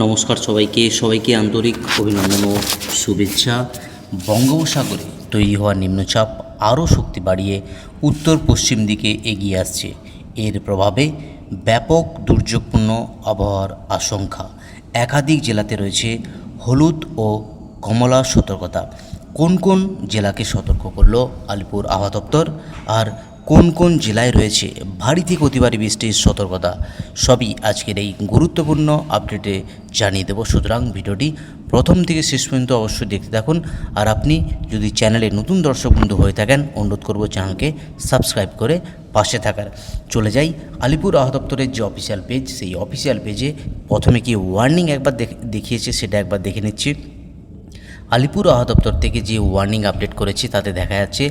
নমস্কার সবাইকে আন্তরিক অভিনন্দন ও শুভেচ্ছা। বঙ্গোপসাগরে তৈরি হওয়া নিম্নচাপ আরও শক্তি বাড়িয়ে উত্তর পশ্চিম দিকে এগিয়ে আসছে। এর প্রভাবে ব্যাপক দুর্যোগপূর্ণ আবহাওয়ার আশঙ্কা। একাধিক জেলাতে রয়েছে হলুদ ও কমলা সতর্কতা। কোন কোন জেলাকে সতর্ক করল আলিপুর আবহাওয়া দপ্তর, আর কোন কোন জেলায় রয়েছে ভারী থেকে অতি ভারী বৃষ্টির সতর্কতা, সবই আজকের এই গুরুত্বপূর্ণ আপডেটে জানিয়ে দেব। সুতরাং ভিডিওটি প্রথম থেকে শেষ পর্যন্ত অবশ্যই দেখতে থাকুন। আর আপনি যদি চ্যানেলে নতুন দর্শক বন্ধু হয়ে থাকেন, অনুরোধ করব চ্যানেলকে সাবস্ক্রাইব করে পাশে থাকার। চলে যাই আলিপুর আবহাওয়া দপ্তরের যে অফিসিয়াল পেজ, সেই অফিসিয়াল পেজে প্রথমে কি ওয়ার্নিং একবার দেখিয়েছে সেটা একবার দেখে নিচ্ছি। আলিপুর আবহাওয়া দপ্তর থেকে যে ওয়ার্নিং আপডেট করেছে তাতে দেখা যাচ্ছে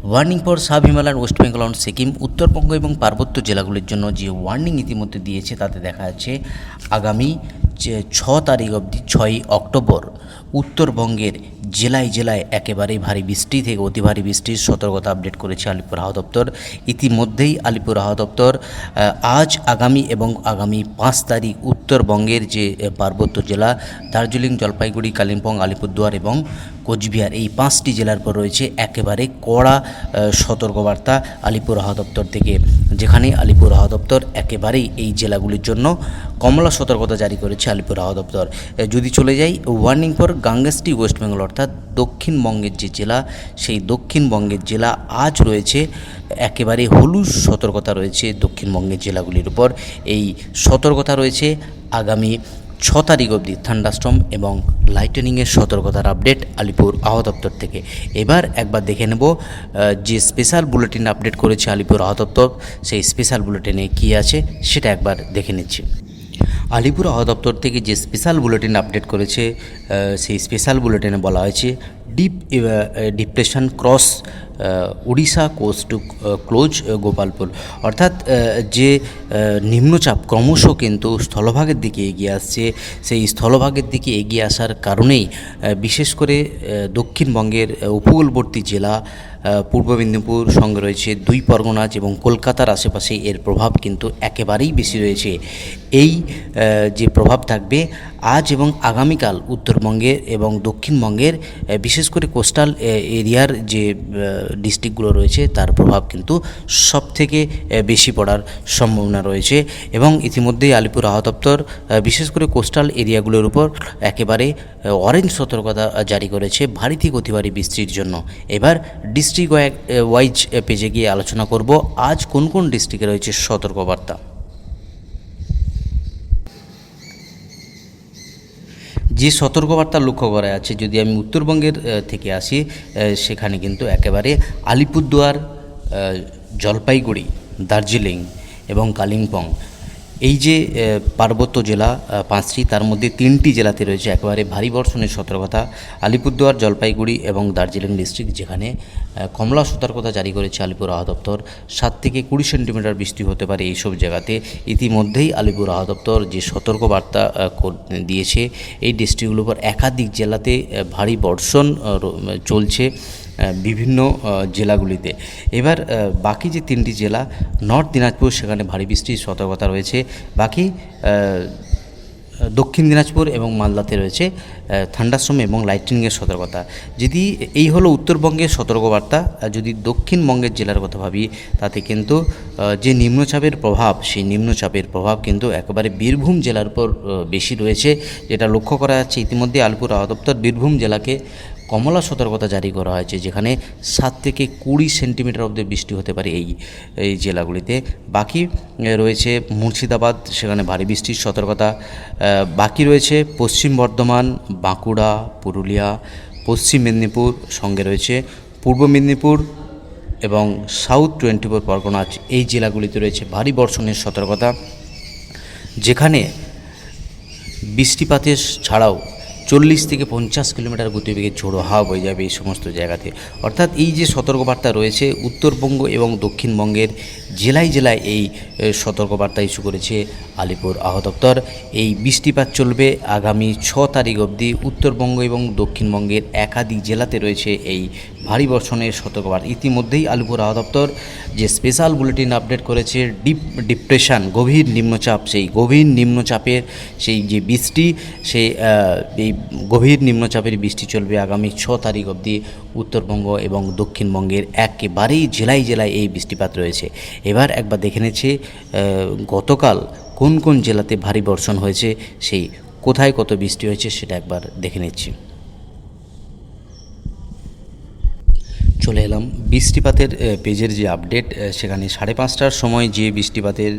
warning for sub Himalayan West Bengal on Sikkim, Uttarbanga এবং পার্বত্য জেলাগুলির জন্য যে ওয়ার্নিং ইতিমধ্যে দিয়েছে তাতে দেখা যাচ্ছে আগামী 6 তারিখ অবধি 6 অক্টোবর উত্তরবঙ্গের জেলায় জেলায় একেবারেই ভারী বৃষ্টি থেকে অতি ভারী বৃষ্টির সতর্কতা আপডেট করেছে আলিপুর আবহাওয়া দপ্তর। ইতিমধ্যেই আলিপুর আবহাওয়া দপ্তর আজ, আগামী এবং আগামী 5 তারিখ উত্তরবঙ্গের যে পার্বত্য জেলা দার্জিলিং, জলপাইগুড়ি, কালিম্পং, আলিপুরদুয়ার এবং কোচবিহার, এই 5টি জেলার পর রয়েছে একেবারে কড়া সতর্কবার্তা আলিপুর আবহাওয়া দপ্তর থেকে, যেখানে আলিপুর আবহাওয়া দপ্তর একেবারেই এই জেলাগুলির জন্য কমলা সতর্কতা জারি করেছে আলিপুর আবহাওয়া দপ্তর। যদি চলে যাই ওয়ার্নিং ফর গাঙ্গেস্টি ওয়েস্ট বেঙ্গল, অর্থাৎ দক্ষিণবঙ্গের যে জেলা, সেই দক্ষিণবঙ্গের জেলা আজ রয়েছে একেবারে হলুদ সতর্কতা রয়েছে দক্ষিণবঙ্গের জেলাগুলির উপর। এই সতর্কতা রয়েছে আগামী 6 তারিখ অবধি থান্ডারস্টর্ম এবং লাইটেনিংয়ের সতর্কতার আপডেট আলিপুর আবহাওয়া দপ্তর থেকে। এবার একবার দেখে নেব যে স্পেশাল বুলেটিন আপডেট করেছে আলিপুর আবহাওয়া দপ্তর, সেই স্পেশাল বুলেটিনে কী আছে সেটা একবার দেখে নিচ্ছি। আলিপুর আবহাওয়া দপ্তর থেকে যে স্পেশাল বুলেটিন আপডেট করেছে সেই স্পেশাল বুলেটিনে বলা হয়েছে deep depression cross Orissa coast to close Gopalpur, অর্থাৎ যে নিম্নচাপ ক্রমশ কিন্তু স্থলভাগের দিকে এগিয়ে আসছে। সেই স্থলভাগের দিকে এগিয়ে আসার কারণেই বিশেষ করে দক্ষিণবঙ্গের উপকূলবর্তী জেলা পূর্ব মেদিনীপুর সঙ্গে রয়েছে 2 পরগনাজ এবং কলকাতার আশেপাশে এর প্রভাব কিন্তু একেবারেই বেশি রয়েছে। এই যে প্রভাব থাকবে আজ এবং আগামীকাল উত্তরবঙ্গের এবং দক্ষিণবঙ্গের বিশেষ করে কোস্টাল এরিয়ার যে ডিস্ট্রিক্টগুলো রয়েছে তার প্রভাব কিন্তু সবথেকে বেশি পড়ার সম্ভাবনা রয়েছে। এবং ইতিমধ্যেই আলিপুর আবহাওয়া দপ্তর বিশেষ করে কোস্টাল এরিয়াগুলোর উপর একেবারে অরেঞ্জ সতর্কতা জারি করেছে ভারী থেকে অতি ভারী বৃষ্টির জন্য। এবার ডিস্ট্রিক্ট ওয়াইজ পেজে গিয়ে আলোচনা করব আজ কোন কোন ডিস্ট্রিক্টে রয়েছে সতর্কবার্তা। যে সতর্কবার্তা লক্ষ্য করা আছে, যদি আমি উত্তরবঙ্গের থেকে আসি, সেখানে কিন্তু একেবারে আলিপুরদুয়ার, জলপাইগুড়ি, দার্জিলিং এবং কালিম্পং, এই যে পার্বত্য জেলা 5টি, তার মধ্যে 3টি জেলাতে রয়েছে একেবারে ভারী বর্ষণের সতর্কতা। আলিপুরদুয়ার, জলপাইগুড়ি এবং দার্জিলিং ডিস্ট্রিক্ট, যেখানে কমলা সতর্কতা জারি করেছে আলিপুর আবহাওয়া দপ্তর। 7 থেকে 20 সেন্টিমিটার বৃষ্টি হতে পারে এইসব জায়গাতে। ইতিমধ্যেই আলিপুর আবহাওয়া দপ্তর যে সতর্কবার্তা দিয়েছে, এই ডিস্ট্রিক্টগুলোর উপর একাধিক জেলাতে ভারী বর্ষণ চলছে বিভিন্ন জেলাগুলিতে। এবার বাকি যে 3টি জেলা, নর্থ দিনাজপুর, সেখানে ভারী বৃষ্টির সতর্কতা রয়েছে। বাকি দক্ষিণ দিনাজপুর এবং মালদাতে রয়েছে থান্ডারস্টর্ম এবং লাইটনিংয়ের সতর্কতা। যদি এই হলো উত্তরবঙ্গের সতর্কবার্তা, যদি দক্ষিণবঙ্গের জেলার কথা ভাবি, তাতে কিন্তু যে নিম্নচাপের প্রভাব, সেই নিম্নচাপের প্রভাব কিন্তু একেবারে বীরভূম জেলার উপর বেশি রয়েছে, যেটা লক্ষ্য করা যাচ্ছে। ইতিমধ্যে আলিপুর আবহাওয়া দপ্তর বীরভূম জেলাকে কমলা সতর্কতা জারি করা হয়েছে, যেখানে 7 থেকে 20 সেন্টিমিটার অবধি বৃষ্টি হতে পারে এই জেলাগুলিতে। বাকি রয়েছে মুর্শিদাবাদ, সেখানে ভারী বৃষ্টির সতর্কতা। বাকি রয়েছে পশ্চিম বর্ধমান, বাঁকুড়া, পুরুলিয়া, পশ্চিম মেদিনীপুর, সঙ্গে রয়েছে পূর্ব মেদিনীপুর এবং সাউথ 24 পরগনাজ, এই জেলাগুলিতে রয়েছে ভারী বর্ষণের সতর্কতা, যেখানে বৃষ্টিপাতের ছাড়াও 40 থেকে 50 কিলোমিটার গতিবেগে ঝোড়ো হাওয়া বয়ে যাবে এই সমস্ত জায়গাতে। অর্থাৎ এই যে সতর্কবার্তা রয়েছে উত্তরবঙ্গ এবং দক্ষিণবঙ্গের জেলায় জেলায় এই সতর্কবার্তা ইস্যু করেছে আলিপুর আবহাওয়া দপ্তর। এই বৃষ্টিপাত চলবে আগামী 6 তারিখ অবধি। উত্তরবঙ্গ এবং দক্ষিণবঙ্গের একাধিক জেলাতে রয়েছে এই ভারী বর্ষণের সতর্কবার্তা। ইতিমধ্যেই আলিপুর আবহাওয়া দপ্তর যে স্পেশাল বুলেটিন আপডেট করেছে, ডিপ্রেশন, গভীর নিম্নচাপ, সেই গভীর নিম্নচাপের সেই যে বৃষ্টি, সেই এই গভীর নিম্নচাপের বৃষ্টি চলবে আগামী 6 তারিখ অবধি উত্তরবঙ্গ এবং দক্ষিণবঙ্গের একেবারেই জেলায় জেলায় এই বৃষ্টিপাত রয়েছে। এবার একবার দেখে নিচ্ছে গতকাল কোন কোন জেলাতে ভারী বর্ষণ হয়েছে, সেই কোথায় কত বৃষ্টি হয়েছে সেটা একবার দেখে নিচ্ছি। চলে এলাম বৃষ্টিপাতের পেজের যে আপডেট, সেখানে 5:30টার সময় যে বৃষ্টিপাতের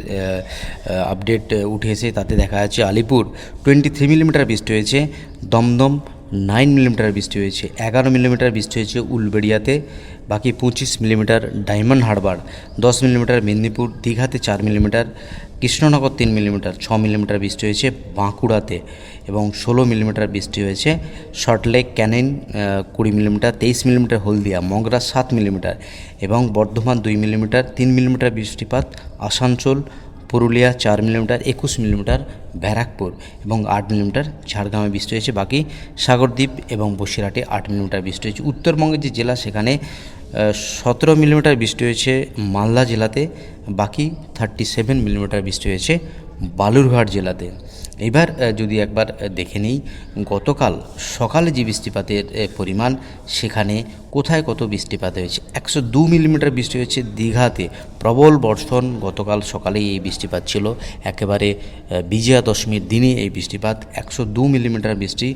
আপডেট উঠেছে তাতে দেখা যাচ্ছে আলিপুর 23 মিলিমিটার বৃষ্টি হয়েছে, দমদম 9 মিলিমিটার বৃষ্টি হয়েছে, 11 মিলিমিটার বৃষ্টি হয়েছে উলবেড়িয়াতে, বাকি 25 মিলিমিটার ডায়মন্ড হারবার, 10 মিলিমিটার মেদিনীপুর, দীঘাতে 4 মিলিমিটার, কৃষ্ণনগর 3 মিলিমিটার, 6 মিলিমিটার বৃষ্টি হয়েছে বাঁকুড়াতে, এবং 16 মিলিমিটার বৃষ্টি হয়েছে সল্টলেক ক্যানিং, 20 মিলিমিটার, 23 মিলিমিটার হলদিয়া, মগরা 7 মিলিমিটার, এবং বর্ধমান 2 মিলিমিটার, 3 মিলিমিটার বৃষ্টিপাত আসানসোল, পুরুলিয়া 4 মিলিমিটার, 21 মিলিমিটার ব্যারাকপুর, এবং 8 মিলিমিটার ঝাড়গ্রামে বৃষ্টি হয়েছে। বাকি সাগরদ্বীপ এবং বসিরহাটে 8 মিলিমিটার বৃষ্টি হয়েছে। উত্তরবঙ্গের যে জেলা সেখানে 17 মিলিমিটার বৃষ্টি হয়েছে মালদা জেলাতে, বাকি 37 মিলিমিটার বৃষ্টি হয়েছে বালুরঘাট জেলাতে। এবার যদি একবার দেখে নিই গতকাল সকালে যে বৃষ্টিপাতের পরিমাণ, সেখানে কোথায় কত বৃষ্টিপাত হয়েছে। 102 মিলিমিটার বৃষ্টি হয়েছে দীঘাতে, প্রবল বর্ষণ গতকাল সকালেই এই বৃষ্টিপাত ছিল, একেবারে বিজয়া দশমীর দিনে এই বৃষ্টিপাত। 102 মিলিমিটার বৃষ্টি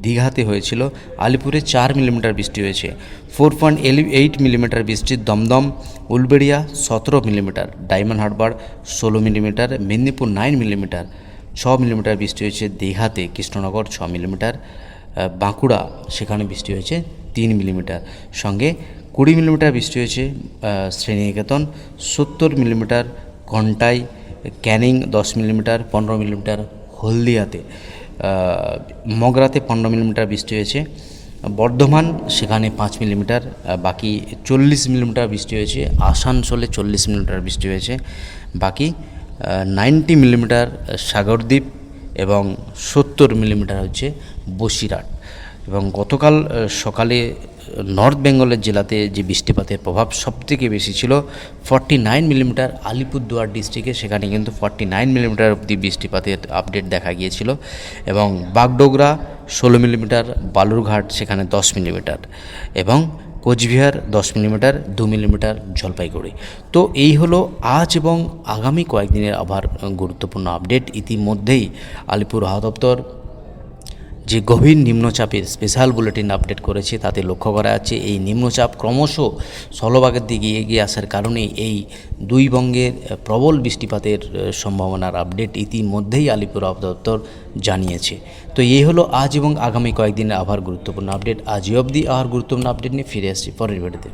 দীঘাতে হয়েছিল। আলিপুরে 4 মিলিমিটার বৃষ্টি হয়েছে। 4.8 মিলিমিটার বৃষ্টি Dumdum, Uluberia 17 millimetre, Diamond Harbour 16 millimetre, Medinipur 9 millimetre, 6 millimetre বৃষ্টি হয়েছে দীঘাতে, কৃষ্ণনগর 6 মিলিমিটার, বাঁকুড়া সেখানে বৃষ্টি হয়েছে 3 মিলিমিটার, সঙ্গে 20 মিলিমিটার বৃষ্টি হয়েছে শ্রীনিকেতন, 70 মিলিমিটার ঘন্টায়, ক্যানিং 10 মিলিমিটার, 15 মিলিমিটার হলদিয়াতে, মগরাতে 15 মিলিমিটার বৃষ্টি হয়েছে, বর্ধমান সেখানে 5 মিলিমিটার, বাকি 40 মিলিমিটার বৃষ্টি হয়েছে আসানসোলে, 40 মিলিমিটার বৃষ্টি হয়েছে, বাকি 90 মিলিমিটার সাগরদ্বীপ, এবং 70 মিলিমিটার হচ্ছে বসিরহাট। এবং গতকাল সকালে নর্থ বেঙ্গলের জেলাতে যে বৃষ্টিপাতের প্রভাব সবথেকে বেশি ছিল 49 মিলিমিটার আলিপুরদুয়ার ডিস্ট্রিক্টে, সেখানে কিন্তু 49 মিলিমিটার অবধি বৃষ্টিপাতের আপডেট দেখা গিয়েছিল, এবং বাগডোগরা 16 মিলিমিটার, বালুরঘাট সেখানে 10 মিলিমিটার, এবং কোচবিহার 10 মিলিমিটার, 2 মিলিমিটার জলপাইগুড়ি। তো এই হলো আজ এবং আগামী কয়েকদিনের আবার গুরুত্বপূর্ণ আপডেট। ইতিমধ্যেই আলিপুর আবহাওয়া দপ্তর যে গভীর নিম্নচাপের স্পেশাল বুলেটিন আপডেট করেছে তাতে লক্ষ্য করা যাচ্ছে এই নিম্নচাপ ক্রমশ স্থলভাগের দিকে এগিয়ে আসার কারণে এই দুই বঙ্গের প্রবল বৃষ্টিপাতের সম্ভাবনার আপডেট ইতিমধ্যেই আলিপুর আবহাওয়া দপ্তর জানিয়েছে। তো এই হলো আজ এবং আগামী কয়েকদিনের আবার গুরুত্বপূর্ণ আপডেট। আজই অবধি আর গুরুত্বপূর্ণ আপডেট নিয়ে ফিরে আসছি পরের ভিডিওতে।